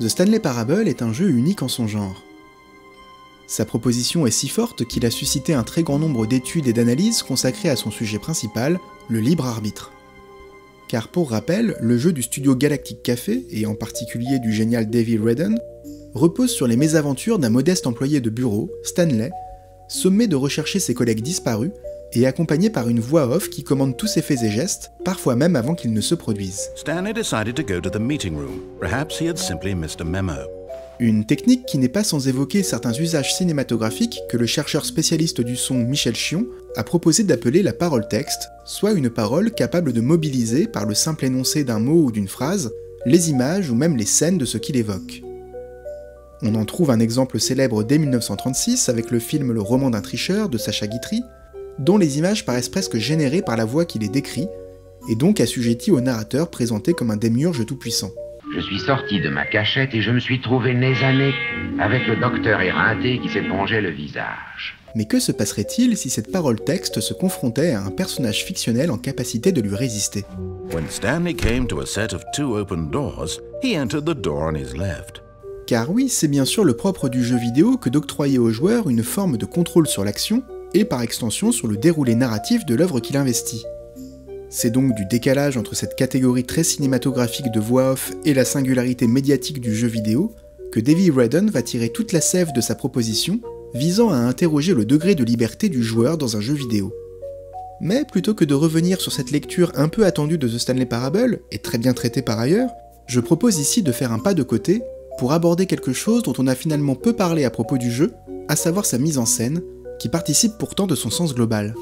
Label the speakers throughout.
Speaker 1: The Stanley Parable est un jeu unique en son genre. Sa proposition est si forte qu'il a suscité un très grand nombre d'études et d'analyses consacrées à son sujet principal, le libre arbitre. Car pour rappel, le jeu du studio Galactic Café, et en particulier du génial Davey Wreden, repose sur les mésaventures d'un modeste employé de bureau, Stanley, sommé de rechercher ses collègues disparus et accompagné par une voix off qui commande tous ses faits et gestes, parfois même avant qu'ils ne se produisent.
Speaker 2: Stanley decided to go to the meeting room. Perhaps he had simply missed a memo.
Speaker 1: Une technique qui n'est pas sans évoquer certains usages cinématographiques que le chercheur spécialiste du son Michel Chion a proposé d'appeler la parole-texte, soit une parole capable de mobiliser, par le simple énoncé d'un mot ou d'une phrase, les images ou même les scènes de ce qu'il évoque. On en trouve un exemple célèbre dès 1936 avec le film Le roman d'un tricheur de Sacha Guitry, dont les images paraissent presque générées par la voix qui les décrit, et donc assujetties au narrateur présenté comme un démiurge tout-puissant.
Speaker 3: Je suis sorti de ma cachette et je me suis trouvé nez à nez avec le docteur éreinté qui s'épongeait le visage.
Speaker 1: Mais que se passerait-il si cette parole-texte se confrontait à un personnage fictionnel en capacité de lui résister ?
Speaker 2: When Stanley came to a set of 2 open doors, he entered the door on his left.
Speaker 1: Car oui, c'est bien sûr le propre du jeu vidéo que d'octroyer au joueur une forme de contrôle sur l'action, et par extension sur le déroulé narratif de l'œuvre qu'il investit. C'est donc du décalage entre cette catégorie très cinématographique de voix off et la singularité médiatique du jeu vidéo que Davey Wreden va tirer toute la sève de sa proposition, visant à interroger le degré de liberté du joueur dans un jeu vidéo. Mais plutôt que de revenir sur cette lecture un peu attendue de The Stanley Parable, et très bien traitée par ailleurs, je propose ici de faire un pas de côté pour aborder quelque chose dont on a finalement peu parlé à propos du jeu, à savoir sa mise en scène, qui participe pourtant de son sens global.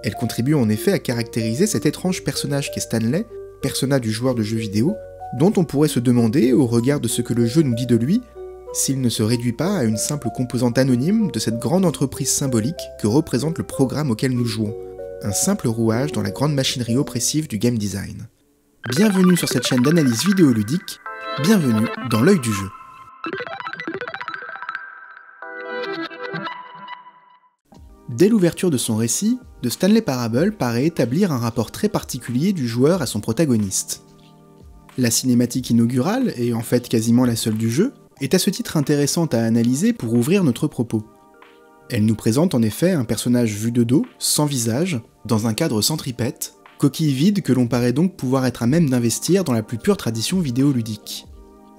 Speaker 1: Elle contribue en effet à caractériser cet étrange personnage qu'est Stanley, persona du joueur de jeux vidéo, dont on pourrait se demander, au regard de ce que le jeu nous dit de lui, s'il ne se réduit pas à une simple composante anonyme de cette grande entreprise symbolique que représente le programme auquel nous jouons, un simple rouage dans la grande machinerie oppressive du game design. Bienvenue sur cette chaîne d'analyse vidéoludique, bienvenue dans l'œil du jeu. Dès l'ouverture de son récit, The Stanley Parable paraît établir un rapport très particulier du joueur à son protagoniste. La cinématique inaugurale, et en fait quasiment la seule du jeu, est à ce titre intéressante à analyser pour ouvrir notre propos. Elle nous présente en effet un personnage vu de dos, sans visage, dans un cadre centripète, coquille vide que l'on paraît donc pouvoir être à même d'investir dans la plus pure tradition vidéoludique.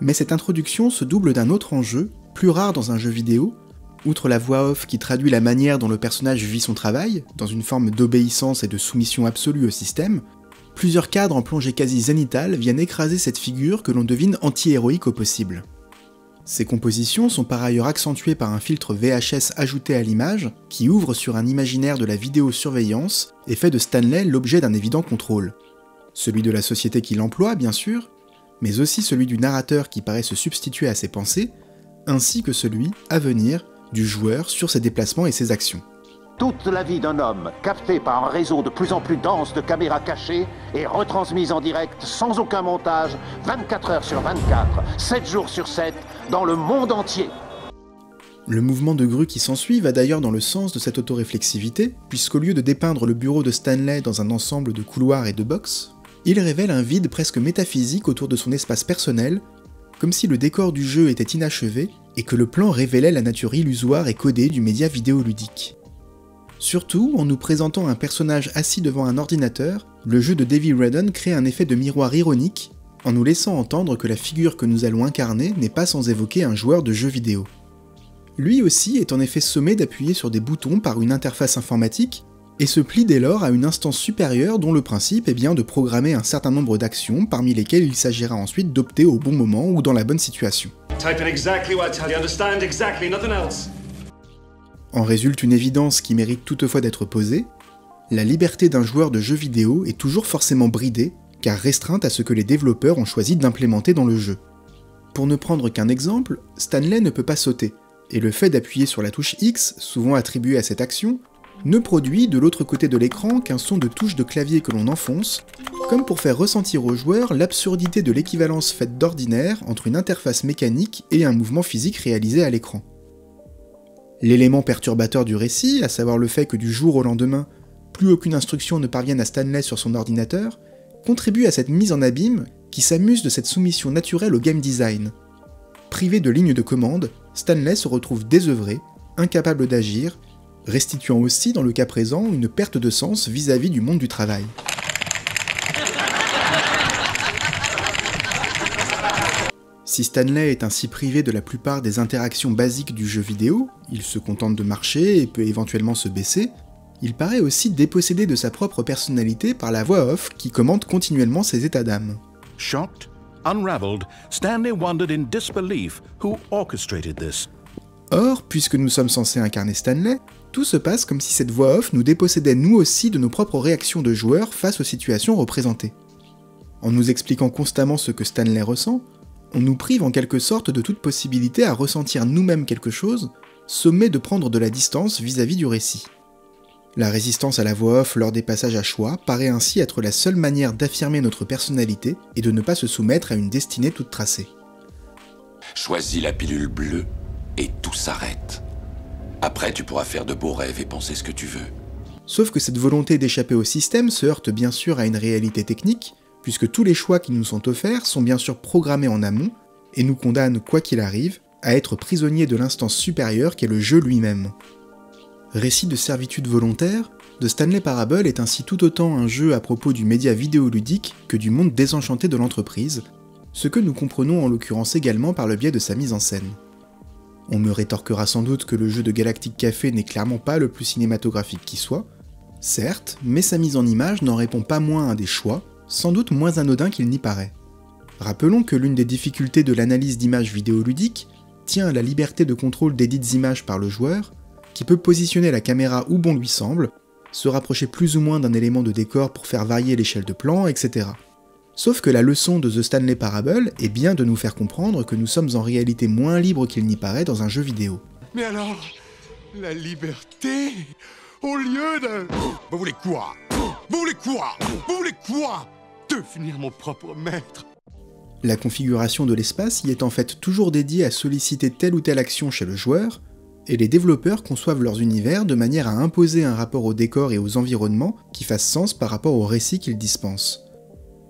Speaker 1: Mais cette introduction se double d'un autre enjeu, plus rare dans un jeu vidéo. Outre la voix off qui traduit la manière dont le personnage vit son travail, dans une forme d'obéissance et de soumission absolue au système, plusieurs cadres en plongée quasi zénitale viennent écraser cette figure que l'on devine anti-héroïque au possible. Ces compositions sont par ailleurs accentuées par un filtre VHS ajouté à l'image, qui ouvre sur un imaginaire de la vidéosurveillance et fait de Stanley l'objet d'un évident contrôle. Celui de la société qui l'emploie, bien sûr, mais aussi celui du narrateur qui paraît se substituer à ses pensées, ainsi que celui, à venir, du joueur sur ses déplacements et ses actions.
Speaker 4: Toute la vie d'un homme, captée par un réseau de plus en plus dense de caméras cachées et retransmise en direct sans aucun montage, 24 heures sur 24, 7 jours sur 7, dans le monde entier.
Speaker 1: Le mouvement de grue qui s'ensuit va d'ailleurs dans le sens de cette autoréflexivité, puisqu'au lieu de dépeindre le bureau de Stanley dans un ensemble de couloirs et de box, il révèle un vide presque métaphysique autour de son espace personnel, comme si le décor du jeu était inachevé et que le plan révélait la nature illusoire et codée du média vidéoludique. Surtout, en nous présentant un personnage assis devant un ordinateur, le jeu de Davey Wreden crée un effet de miroir ironique, en nous laissant entendre que la figure que nous allons incarner n'est pas sans évoquer un joueur de jeux vidéo. Lui aussi est en effet sommé d'appuyer sur des boutons par une interface informatique, et se plie dès lors à une instance supérieure dont le principe est bien de programmer un certain nombre d'actions parmi lesquelles il s'agira ensuite d'opter au bon moment ou dans la bonne situation.
Speaker 5: Type in exactly what I tell you, understand exactly, nothing else.
Speaker 1: En résulte une évidence qui mérite toutefois d'être posée, la liberté d'un joueur de jeux vidéo est toujours forcément bridée, car restreinte à ce que les développeurs ont choisi d'implémenter dans le jeu. Pour ne prendre qu'un exemple, Stanley ne peut pas sauter, et le fait d'appuyer sur la touche X, souvent attribuée à cette action, ne produit de l'autre côté de l'écran qu'un son de touche de clavier que l'on enfonce, comme pour faire ressentir au joueur l'absurdité de l'équivalence faite d'ordinaire entre une interface mécanique et un mouvement physique réalisé à l'écran. L'élément perturbateur du récit, à savoir le fait que du jour au lendemain, plus aucune instruction ne parvienne à Stanley sur son ordinateur, contribue à cette mise en abîme qui s'amuse de cette soumission naturelle au game design. Privé de ligne de commande, Stanley se retrouve désœuvré, incapable d'agir, restituant aussi, dans le cas présent, une perte de sens vis-à-vis du monde du travail. Si Stanley est ainsi privé de la plupart des interactions basiques du jeu vidéo, il se contente de marcher et peut éventuellement se baisser, il paraît aussi dépossédé de sa propre personnalité par la voix off qui commente continuellement ses états d'âme.
Speaker 2: Shocked, unraveled, Stanley wondered in disbelief who orchestrated this.
Speaker 1: Or, puisque nous sommes censés incarner Stanley, tout se passe comme si cette voix off nous dépossédait nous aussi de nos propres réactions de joueurs face aux situations représentées. En nous expliquant constamment ce que Stanley ressent, on nous prive en quelque sorte de toute possibilité à ressentir nous-mêmes quelque chose, sommé de prendre de la distance vis-à-vis du récit. La résistance à la voix off lors des passages à choix paraît ainsi être la seule manière d'affirmer notre personnalité et de ne pas se soumettre à une destinée toute tracée.
Speaker 6: Choisis la pilule bleue et tout s'arrête. Après, tu pourras faire de beaux rêves et penser ce que tu veux.
Speaker 1: Sauf que cette volonté d'échapper au système se heurte bien sûr à une réalité technique, puisque tous les choix qui nous sont offerts sont bien sûr programmés en amont, et nous condamnent, quoi qu'il arrive, à être prisonniers de l'instance supérieure qu'est le jeu lui-même. Récit de servitude volontaire, The Stanley Parable est ainsi tout autant un jeu à propos du média vidéoludique que du monde désenchanté de l'entreprise, ce que nous comprenons en l'occurrence également par le biais de sa mise en scène. On me rétorquera sans doute que le jeu de Galactic Café n'est clairement pas le plus cinématographique qui soit, certes, mais sa mise en image n'en répond pas moins à des choix, sans doute moins anodins qu'il n'y paraît. Rappelons que l'une des difficultés de l'analyse d'images vidéoludiques tient à la liberté de contrôle des dites images par le joueur, qui peut positionner la caméra où bon lui semble, se rapprocher plus ou moins d'un élément de décor pour faire varier l'échelle de plan, etc. Sauf que la leçon de The Stanley Parable est bien de nous faire comprendre que nous sommes en réalité moins libres qu'il n'y paraît dans un jeu vidéo.
Speaker 7: Mais alors, la liberté au lieu de... Vous voulez quoi? Vous voulez quoi? Vous voulez quoi? Devenir mon propre maître?
Speaker 1: La configuration de l'espace y est en fait toujours dédiée à solliciter telle ou telle action chez le joueur, et les développeurs conçoivent leurs univers de manière à imposer un rapport au décor et aux environnements qui fasse sens par rapport au récit qu'ils dispensent.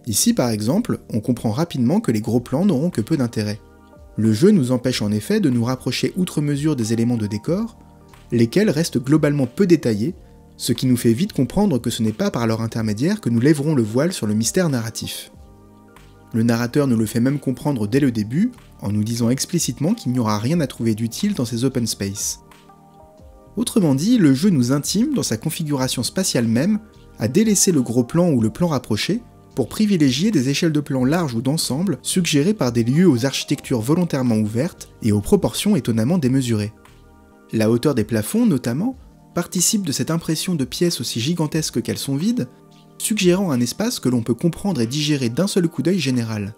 Speaker 1: Ici par exemple, on comprend rapidement que les gros plans n'auront que peu d'intérêt. Le jeu nous empêche en effet de nous rapprocher outre mesure des éléments de décor, lesquels restent globalement peu détaillés, ce qui nous fait vite comprendre que ce n'est pas par leur intermédiaire que nous lèverons le voile sur le mystère narratif. Le narrateur nous le fait même comprendre dès le début, en nous disant explicitement qu'il n'y aura rien à trouver d'utile dans ces open space. Autrement dit, le jeu nous intime, dans sa configuration spatiale même, à délaisser le gros plan ou le plan rapproché, pour privilégier des échelles de plan larges ou d'ensemble suggérées par des lieux aux architectures volontairement ouvertes et aux proportions étonnamment démesurées. La hauteur des plafonds, notamment, participe de cette impression de pièces aussi gigantesques qu'elles sont vides, suggérant un espace que l'on peut comprendre et digérer d'un seul coup d'œil général.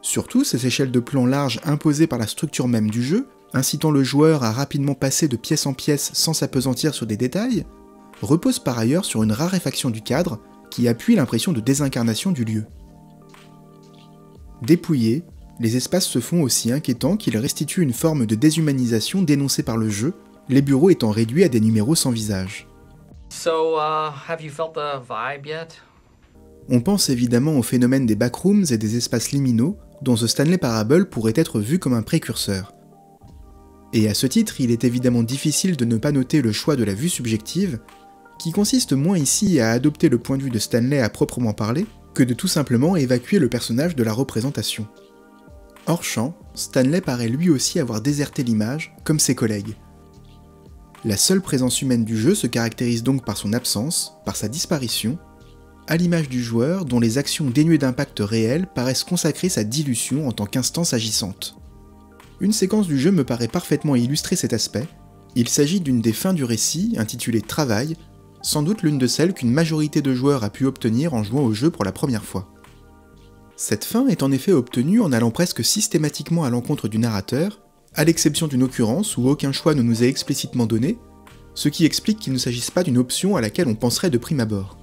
Speaker 1: Surtout, ces échelles de plan larges imposées par la structure même du jeu, incitant le joueur à rapidement passer de pièce en pièce sans s'appesantir sur des détails, reposent par ailleurs sur une raréfaction du cadre qui appuie l'impression de désincarnation du lieu. Dépouillés, les espaces se font aussi inquiétants qu'ils restituent une forme de déshumanisation dénoncée par le jeu, les bureaux étant réduits à des numéros sans visage.
Speaker 8: Have you felt the vibe yet?
Speaker 1: On pense évidemment au phénomène des backrooms et des espaces liminaux, dont The Stanley Parable pourrait être vu comme un précurseur. Et à ce titre, il est évidemment difficile de ne pas noter le choix de la vue subjective, qui consiste moins ici à adopter le point de vue de Stanley à proprement parler, que de tout simplement évacuer le personnage de la représentation. Hors champ, Stanley paraît lui aussi avoir déserté l'image, comme ses collègues. La seule présence humaine du jeu se caractérise donc par son absence, par sa disparition, à l'image du joueur dont les actions dénuées d'impact réel paraissent consacrer sa dilution en tant qu'instance agissante. Une séquence du jeu me paraît parfaitement illustrer cet aspect. Il s'agit d'une des fins du récit, intitulée Travail, sans doute l'une de celles qu'une majorité de joueurs a pu obtenir en jouant au jeu pour la première fois. Cette fin est en effet obtenue en allant presque systématiquement à l'encontre du narrateur, à l'exception d'une occurrence où aucun choix ne nous est explicitement donné, ce qui explique qu'il ne s'agisse pas d'une option à laquelle on penserait de prime abord.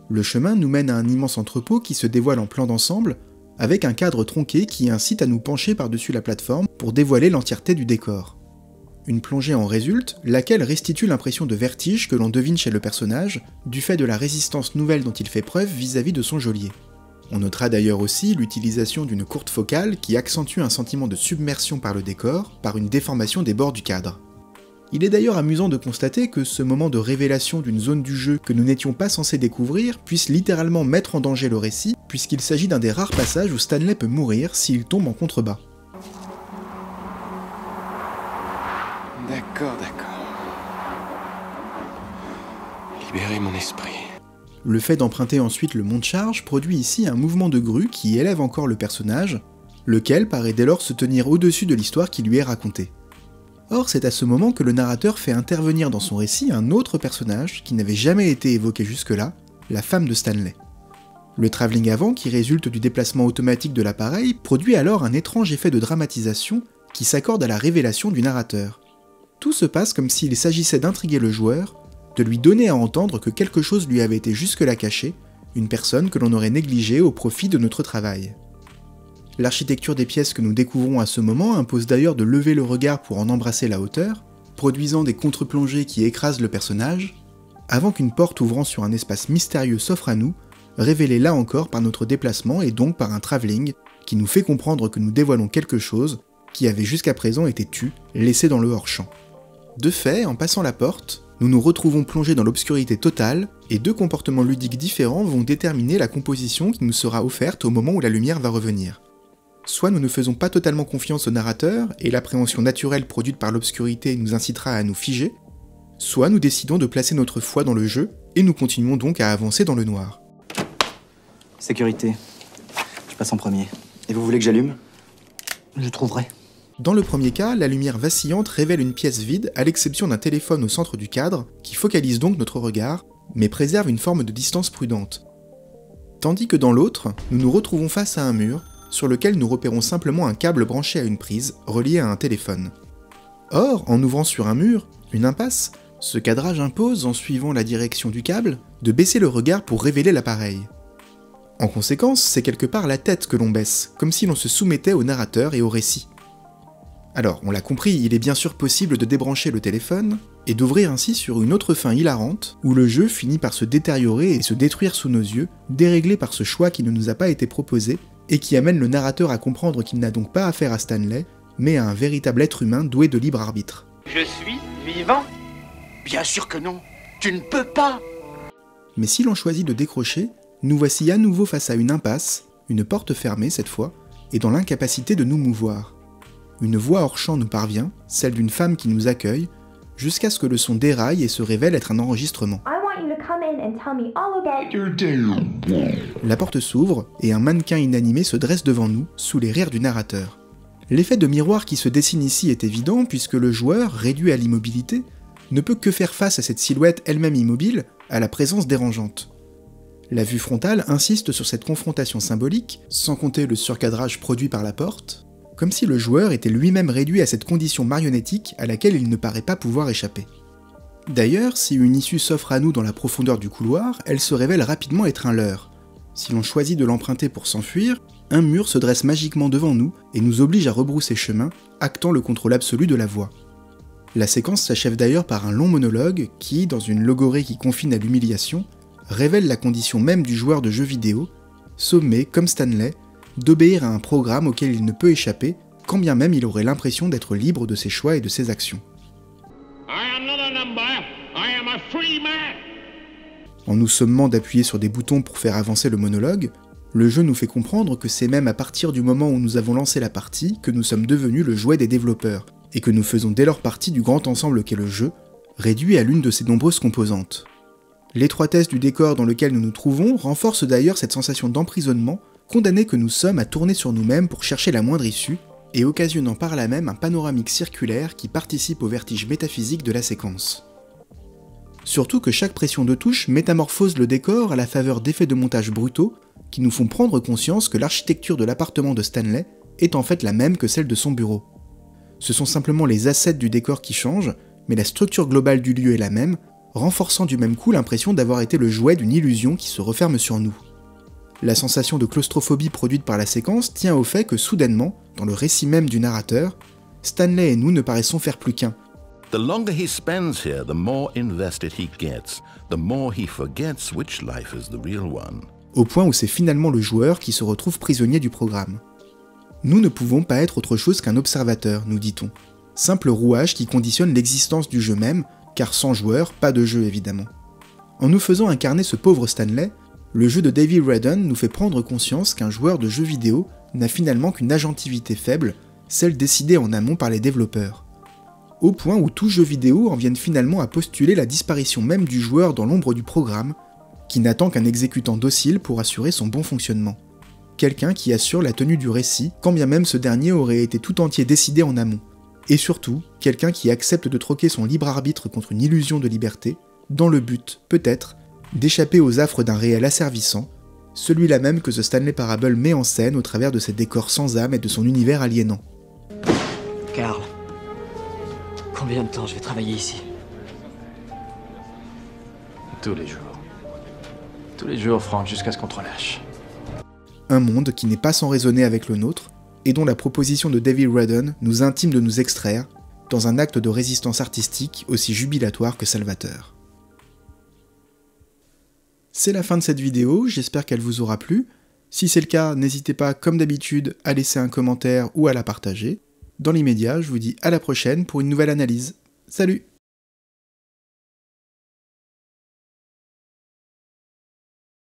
Speaker 1: Le chemin nous mène à un immense entrepôt qui se dévoile en plan d'ensemble, avec un cadre tronqué qui incite à nous pencher par-dessus la plateforme pour dévoiler l'entièreté du décor. Une plongée en résulte, laquelle restitue l'impression de vertige que l'on devine chez le personnage, du fait de la résistance nouvelle dont il fait preuve vis-à-vis de son geôlier. On notera d'ailleurs aussi l'utilisation d'une courte focale qui accentue un sentiment de submersion par le décor, par une déformation des bords du cadre. Il est d'ailleurs amusant de constater que ce moment de révélation d'une zone du jeu que nous n'étions pas censés découvrir puisse littéralement mettre en danger le récit, puisqu'il s'agit d'un des rares passages où Stanley peut mourir s'il tombe en contrebas.
Speaker 7: D'accord. Libérer mon esprit.
Speaker 1: Le fait d'emprunter ensuite le monte-charge produit ici un mouvement de grue qui élève encore le personnage, lequel paraît dès lors se tenir au-dessus de l'histoire qui lui est racontée. Or, c'est à ce moment que le narrateur fait intervenir dans son récit un autre personnage qui n'avait jamais été évoqué jusque-là, la femme de Stanley. Le travelling avant, qui résulte du déplacement automatique de l'appareil, produit alors un étrange effet de dramatisation qui s'accorde à la révélation du narrateur. Tout se passe comme s'il s'agissait d'intriguer le joueur, de lui donner à entendre que quelque chose lui avait été jusque-là caché, une personne que l'on aurait négligée au profit de notre travail. L'architecture des pièces que nous découvrons à ce moment impose d'ailleurs de lever le regard pour en embrasser la hauteur, produisant des contre-plongées qui écrasent le personnage, avant qu'une porte ouvrant sur un espace mystérieux s'offre à nous, révélée là encore par notre déplacement et donc par un travelling qui nous fait comprendre que nous dévoilons quelque chose qui avait jusqu'à présent été tu, laissé dans le hors-champ. De fait, en passant la porte, nous nous retrouvons plongés dans l'obscurité totale, et deux comportements ludiques différents vont déterminer la composition qui nous sera offerte au moment où la lumière va revenir. Soit nous ne faisons pas totalement confiance au narrateur, et l'appréhension naturelle produite par l'obscurité nous incitera à nous figer, soit nous décidons de placer notre foi dans le jeu, et nous continuons donc à avancer dans le noir.
Speaker 9: Sécurité. Je passe en premier. Et vous voulez que j'allume ? Je trouverai.
Speaker 1: Dans le premier cas, la lumière vacillante révèle une pièce vide, à l'exception d'un téléphone au centre du cadre, qui focalise donc notre regard, mais préserve une forme de distance prudente. Tandis que dans l'autre, nous nous retrouvons face à un mur, sur lequel nous repérons simplement un câble branché à une prise, relié à un téléphone. Or, en ouvrant sur un mur, une impasse, ce cadrage impose, en suivant la direction du câble, de baisser le regard pour révéler l'appareil. En conséquence, c'est quelque part la tête que l'on baisse, comme si l'on se soumettait au narrateur et au récit. Alors, on l'a compris, il est bien sûr possible de débrancher le téléphone, et d'ouvrir ainsi sur une autre fin hilarante, où le jeu finit par se détériorer et se détruire sous nos yeux, déréglé par ce choix qui ne nous a pas été proposé, et qui amène le narrateur à comprendre qu'il n'a donc pas affaire à Stanley, mais à un véritable être humain doué de libre arbitre.
Speaker 4: Je suis vivant ? Bien sûr que non. Tu ne peux pas.
Speaker 1: Mais si l'on choisit de décrocher, nous voici à nouveau face à une impasse, une porte fermée cette fois, et dans l'incapacité de nous mouvoir. Une voix hors champ nous parvient, celle d'une femme qui nous accueille, jusqu'à ce que le son déraille et se révèle être un enregistrement. La porte s'ouvre et un mannequin inanimé se dresse devant nous, sous les rires du narrateur. L'effet de miroir qui se dessine ici est évident puisque le joueur, réduit à l'immobilité, ne peut que faire face à cette silhouette elle-même immobile, à la présence dérangeante. La vue frontale insiste sur cette confrontation symbolique, sans compter le surcadrage produit par la porte, comme si le joueur était lui-même réduit à cette condition marionnettique à laquelle il ne paraît pas pouvoir échapper. D'ailleurs, si une issue s'offre à nous dans la profondeur du couloir, elle se révèle rapidement être un leurre. Si l'on choisit de l'emprunter pour s'enfuir, un mur se dresse magiquement devant nous et nous oblige à rebrousser chemin, actant le contrôle absolu de la voix. La séquence s'achève d'ailleurs par un long monologue qui, dans une logorée qui confine à l'humiliation, révèle la condition même du joueur de jeux vidéo, sommé, comme Stanley, d'obéir à un programme auquel il ne peut échapper, quand bien même il aurait l'impression d'être libre de ses choix et de ses actions. En nous sommant d'appuyer sur des boutons pour faire avancer le monologue, le jeu nous fait comprendre que c'est même à partir du moment où nous avons lancé la partie que nous sommes devenus le jouet des développeurs, et que nous faisons dès lors partie du grand ensemble qu'est le jeu, réduit à l'une de ses nombreuses composantes. L'étroitesse du décor dans lequel nous nous trouvons renforce d'ailleurs cette sensation d'emprisonnement, condamnés que nous sommes à tourner sur nous-mêmes pour chercher la moindre issue, et occasionnant par là même un panoramique circulaire qui participe au vertige métaphysique de la séquence. Surtout que chaque pression de touche métamorphose le décor à la faveur d'effets de montage brutaux qui nous font prendre conscience que l'architecture de l'appartement de Stanley est en fait la même que celle de son bureau. Ce sont simplement les assets du décor qui changent, mais la structure globale du lieu est la même, renforçant du même coup l'impression d'avoir été le jouet d'une illusion qui se referme sur nous. La sensation de claustrophobie produite par la séquence tient au fait que soudainement, dans le récit même du narrateur, Stanley et nous ne paraissons faire plus qu'un.
Speaker 2: The longer he spends here, the more invested he gets, the more he forgets which life is the real one.
Speaker 1: au point où c'est finalement le joueur qui se retrouve prisonnier du programme. Nous ne pouvons pas être autre chose qu'un observateur, nous dit-on. Simple rouage qui conditionne l'existence du jeu même, car sans joueur, pas de jeu évidemment. En nous faisant incarner ce pauvre Stanley, le jeu de David Redden nous fait prendre conscience qu'un joueur de jeux vidéo n'a finalement qu'une agentivité faible, celle décidée en amont par les développeurs. Au point où tout jeu vidéo en vienne finalement à postuler la disparition même du joueur dans l'ombre du programme, qui n'attend qu'un exécutant docile pour assurer son bon fonctionnement. Quelqu'un qui assure la tenue du récit, quand bien même ce dernier aurait été tout entier décidé en amont. Et surtout, quelqu'un qui accepte de troquer son libre arbitre contre une illusion de liberté, dans le but, peut-être, d'échapper aux affres d'un réel asservissant, celui-là même que The Stanley Parable met en scène au travers de ses décors sans âme et de son univers aliénant.
Speaker 10: Carl, combien de temps je vais travailler ici?
Speaker 11: Tous les jours. Tous les jours, Frank, jusqu'à ce qu'on te relâche.
Speaker 1: Un monde qui n'est pas sans résonner avec le nôtre, et dont la proposition de David Redden nous intime de nous extraire, dans un acte de résistance artistique aussi jubilatoire que salvateur. C'est la fin de cette vidéo, j'espère qu'elle vous aura plu. Si c'est le cas, n'hésitez pas, comme d'habitude, à laisser un commentaire ou à la partager. Dans l'immédiat, je vous dis à la prochaine pour une nouvelle analyse. Salut!